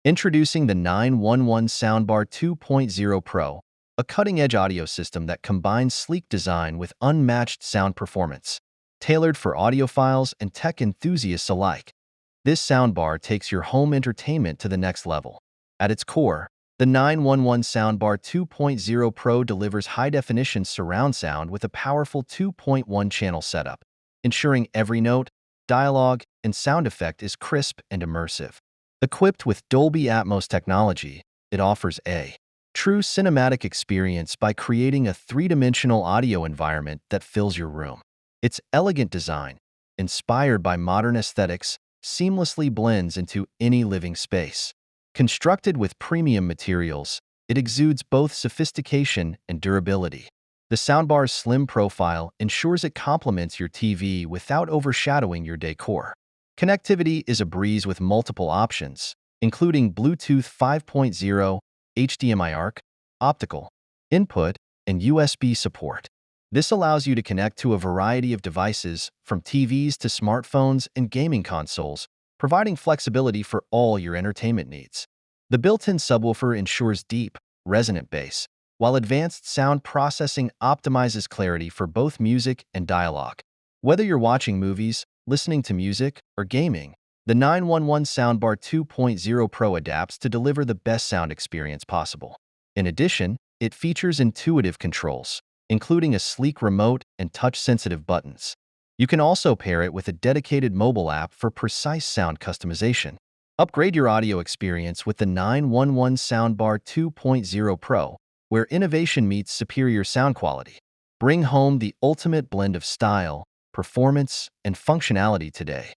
Introducing the 911 Soundbar 2.0 Pro, a cutting-edge audio system that combines sleek design with unmatched sound performance, tailored for audiophiles and tech enthusiasts alike. This soundbar takes your home entertainment to the next level. At its core, the 911 Soundbar 2.0 Pro delivers high-definition surround sound with a powerful 2.1-channel setup, ensuring every note, dialogue, and sound effect is crisp and immersive. Equipped with Dolby Atmos technology, it offers a true cinematic experience by creating a three-dimensional audio environment that fills your room. Its elegant design, inspired by modern aesthetics, seamlessly blends into any living space. Constructed with premium materials, it exudes both sophistication and durability. The soundbar's slim profile ensures it complements your TV without overshadowing your decor. Connectivity is a breeze with multiple options, including Bluetooth 5.0, HDMI ARC, optical, input, and USB support. This allows you to connect to a variety of devices, from TVs to smartphones and gaming consoles, providing flexibility for all your entertainment needs. The built-in subwoofer ensures deep, resonant bass, while advanced sound processing optimizes clarity for both music and dialogue. Whether you're watching movies, listening to music, or gaming, the 911 Soundbar 2.0 Pro adapts to deliver the best sound experience possible. In addition, it features intuitive controls, including a sleek remote and touch-sensitive buttons. You can also pair it with a dedicated mobile app for precise sound customization. Upgrade your audio experience with the 911 Soundbar 2.0 Pro, where innovation meets superior sound quality. Bring home the ultimate blend of style, performance, and functionality today.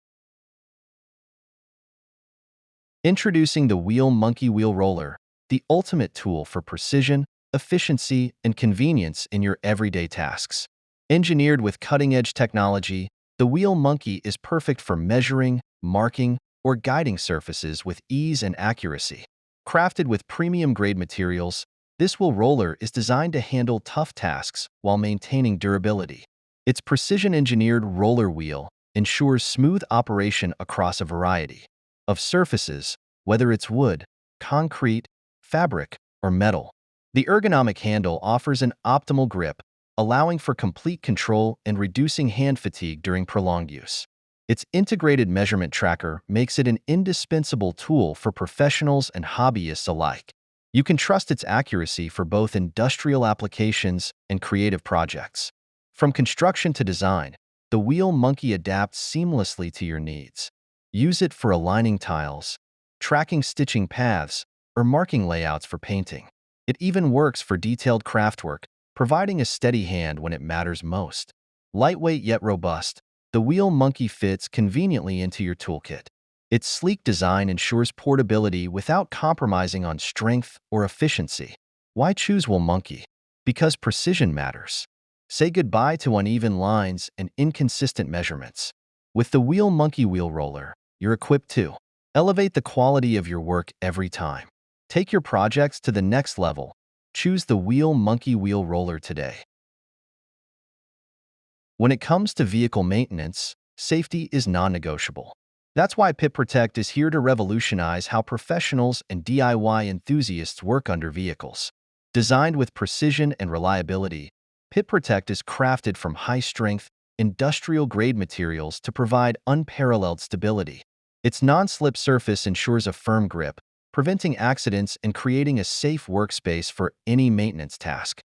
Introducing the Wheel Monkey Wheel Roller, the ultimate tool for precision, efficiency, and convenience in your everyday tasks. Engineered with cutting-edge technology, the Wheel Monkey is perfect for measuring, marking, or guiding surfaces with ease and accuracy. Crafted with premium-grade materials, this wheel roller is designed to handle tough tasks while maintaining durability. Its precision-engineered roller wheel ensures smooth operation across a variety of surfaces, whether it's wood, concrete, fabric, or metal. The ergonomic handle offers an optimal grip, allowing for complete control and reducing hand fatigue during prolonged use. Its integrated measurement tracker makes it an indispensable tool for professionals and hobbyists alike. You can trust its accuracy for both industrial applications and creative projects. From construction to design, the Wheel Monkey adapts seamlessly to your needs. Use it for aligning tiles, tracking stitching paths, or marking layouts for painting. It even works for detailed craftwork, providing a steady hand when it matters most. Lightweight yet robust, the Wheel Monkey fits conveniently into your toolkit. Its sleek design ensures portability without compromising on strength or efficiency. Why choose Wheel Monkey? Because precision matters. Say goodbye to uneven lines and inconsistent measurements. With the Wheel Monkey Wheel Roller, you're equipped to elevate the quality of your work every time. Take your projects to the next level. Choose the Wheel Monkey Wheel Roller today. When it comes to vehicle maintenance, safety is non-negotiable. That's why PitProtect is here to revolutionize how professionals and DIY enthusiasts work under vehicles. Designed with precision and reliability, PitProtect is crafted from high-strength, industrial-grade materials to provide unparalleled stability. Its non-slip surface ensures a firm grip, preventing accidents and creating a safe workspace for any maintenance task.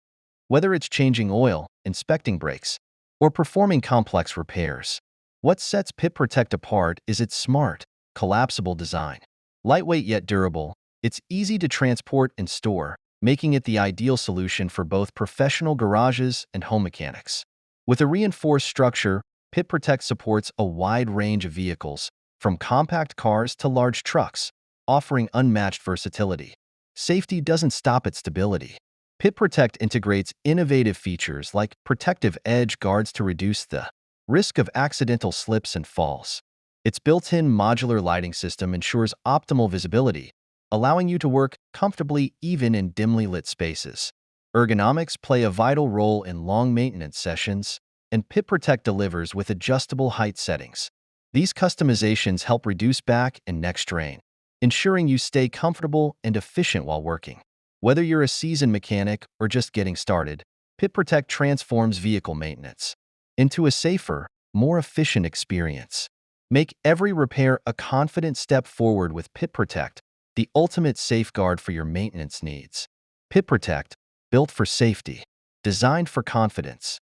Whether it's changing oil, inspecting brakes, or performing complex repairs, what sets PitProtect apart is its smart, collapsible design. Lightweight yet durable, it's easy to transport and store, making it the ideal solution for both professional garages and home mechanics. With a reinforced structure, PitProtect supports a wide range of vehicles, from compact cars to large trucks, offering unmatched versatility. Safety doesn't stop at stability. PitProtect integrates innovative features like protective edge guards to reduce the risk of accidental slips and falls. Its built-in modular lighting system ensures optimal visibility, allowing you to work comfortably even in dimly lit spaces. Ergonomics play a vital role in long maintenance sessions, and PitProtect delivers with adjustable height settings. These customizations help reduce back and neck strain, ensuring you stay comfortable and efficient while working. Whether you're a seasoned mechanic or just getting started, PitProtect transforms vehicle maintenance into a safer, more efficient experience. Make every repair a confident step forward with PitProtect, the ultimate safeguard for your maintenance needs. PitProtect, built for safety, designed for confidence.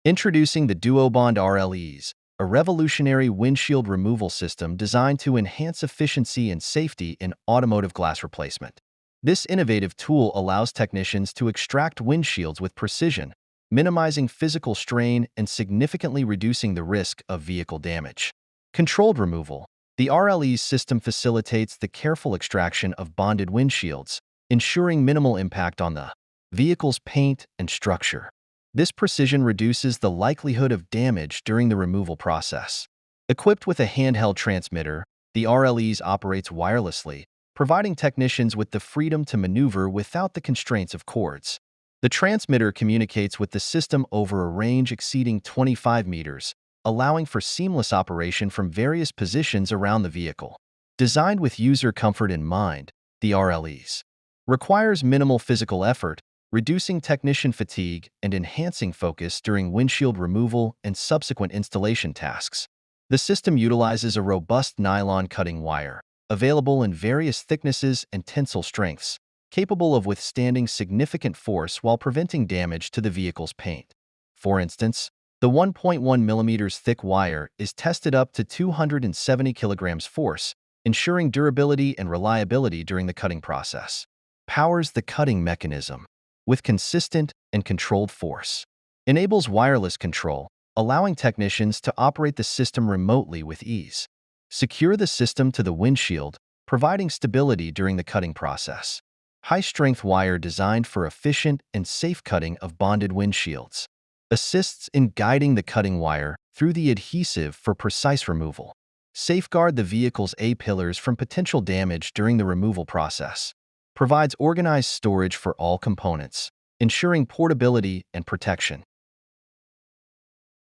Introducing the DuoBond RLEs, a revolutionary windshield removal system designed to enhance efficiency and safety in automotive glass replacement. This innovative tool allows technicians to extract windshields with precision, minimizing physical strain and significantly reducing the risk of vehicle damage. Controlled removal. The RLE's system facilitates the careful extraction of bonded windshields, ensuring minimal impact on the vehicle's paint and structure. This precision reduces the likelihood of damage during the removal process. Equipped with a handheld transmitter, the RLEs operates wirelessly, providing technicians with the freedom to maneuver without the constraints of cords. The transmitter communicates with the system over a range exceeding 25 meters, allowing for seamless operation from various positions around the vehicle. Designed with user comfort in mind, the RLEs requires minimal physical effort, reducing technician fatigue and enhancing focus during windshield removal and subsequent installation tasks. The system utilizes a robust nylon cutting wire, available in various thicknesses and tensile strengths, capable of withstanding significant force while preventing damage to the vehicle's paint. For instance, the 1.1 millimeters thick wire is tested up to 270 kilograms force, ensuring durability and reliability during the cutting process. Powers the cutting mechanism with consistent and controlled force. Enables wireless control, allowing technicians to operate the system remotely with ease. Secure the system to the windshield, providing stability during the cutting process. High-strength wire designed for efficient and safe cutting of bonded windshields. Assists in guiding the cutting wire through the adhesive for precise removal. Safeguard the vehicle's A-pillars from potential damage during the removal process. Provides organized storage for all components, ensuring portability and protection.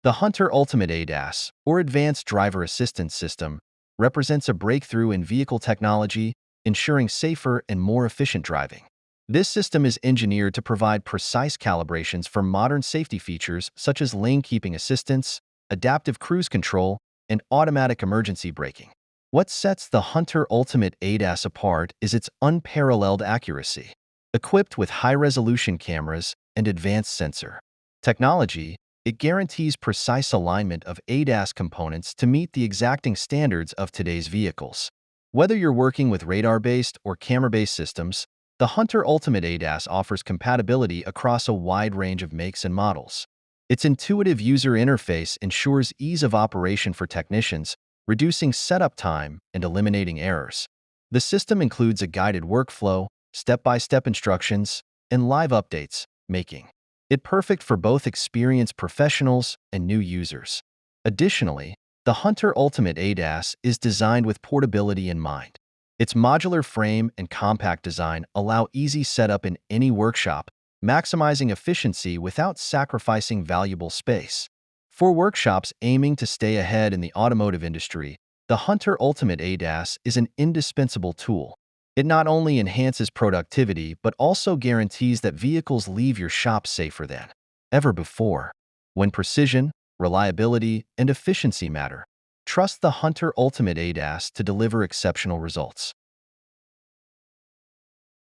The Hunter Ultimate ADAS, or Advanced Driver Assistance System, represents a breakthrough in vehicle technology, ensuring safer and more efficient driving. This system is engineered to provide precise calibrations for modern safety features such as lane keeping assistance, adaptive cruise control, and automatic emergency braking. What sets the Hunter Ultimate ADAS apart is its unparalleled accuracy. Equipped with high-resolution cameras and advanced sensor technology, it guarantees precise alignment of ADAS components to meet the exacting standards of today's vehicles. Whether you're working with radar-based or camera-based systems, the Hunter Ultimate ADAS offers compatibility across a wide range of makes and models. Its intuitive user interface ensures ease of operation for technicians, reducing setup time and eliminating errors. The system includes a guided workflow, step-by-step instructions, and live updates, making it perfect for both experienced professionals and new users. Additionally, the Hunter Ultimate ADAS is designed with portability in mind. Its modular frame and compact design allow easy setup in any workshop, maximizing efficiency without sacrificing valuable space. For workshops aiming to stay ahead in the automotive industry, the Hunter Ultimate ADAS is an indispensable tool. It not only enhances productivity but also guarantees that vehicles leave your shop safer than ever before. When precision, reliability, and efficiency matter, trust the Hunter Ultimate ADAS to deliver exceptional results.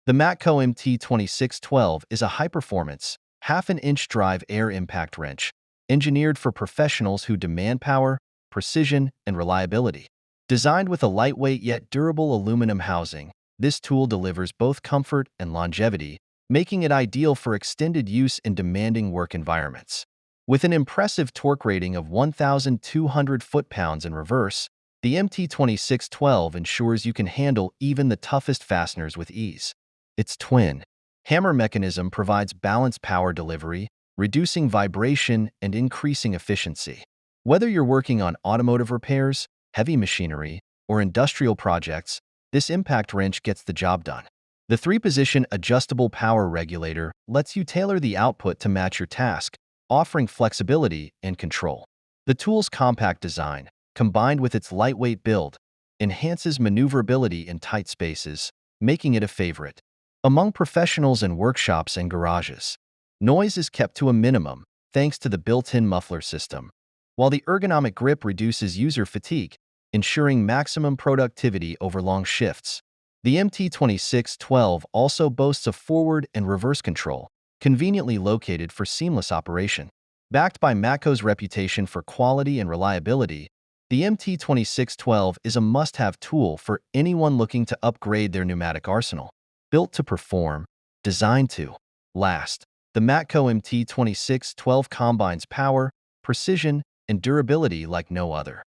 The Matco MT2612 is a high-performance, half-an-inch drive air impact wrench, engineered for professionals who demand power, precision, and reliability. Designed with a lightweight yet durable aluminum housing, this tool delivers both comfort and longevity, making it ideal for extended use in demanding work environments. With an impressive torque rating of 1,200 foot-pounds in reverse, the MT2612 ensures you can handle even the toughest fasteners with ease. Its twin hammer mechanism provides balanced power delivery, reducing vibration and increasing efficiency. Whether you're working on automotive repairs, heavy machinery, or industrial projects, this impact wrench gets the job done. The 3-position adjustable power regulator lets you tailor the output to match your task, offering flexibility and control. The tool's compact design, combined with its lightweight build, enhances maneuverability in tight spaces, making it a favorite. Among professionals in workshops and garages, noise is kept to a minimum thanks to the built-in muffler system, while the ergonomic grip reduces user fatigue, ensuring maximum productivity over long shifts. The MT2612 also boasts a forward and reverse control, conveniently located for seamless operation. Backed by Matco's reputation for quality and reliability, the MT2612 is a must-have tool for anyone looking to upgrade their pneumatic arsenal. Built to perform, designed to last, the Matco MT2612 combines power, precision, and durability like no other.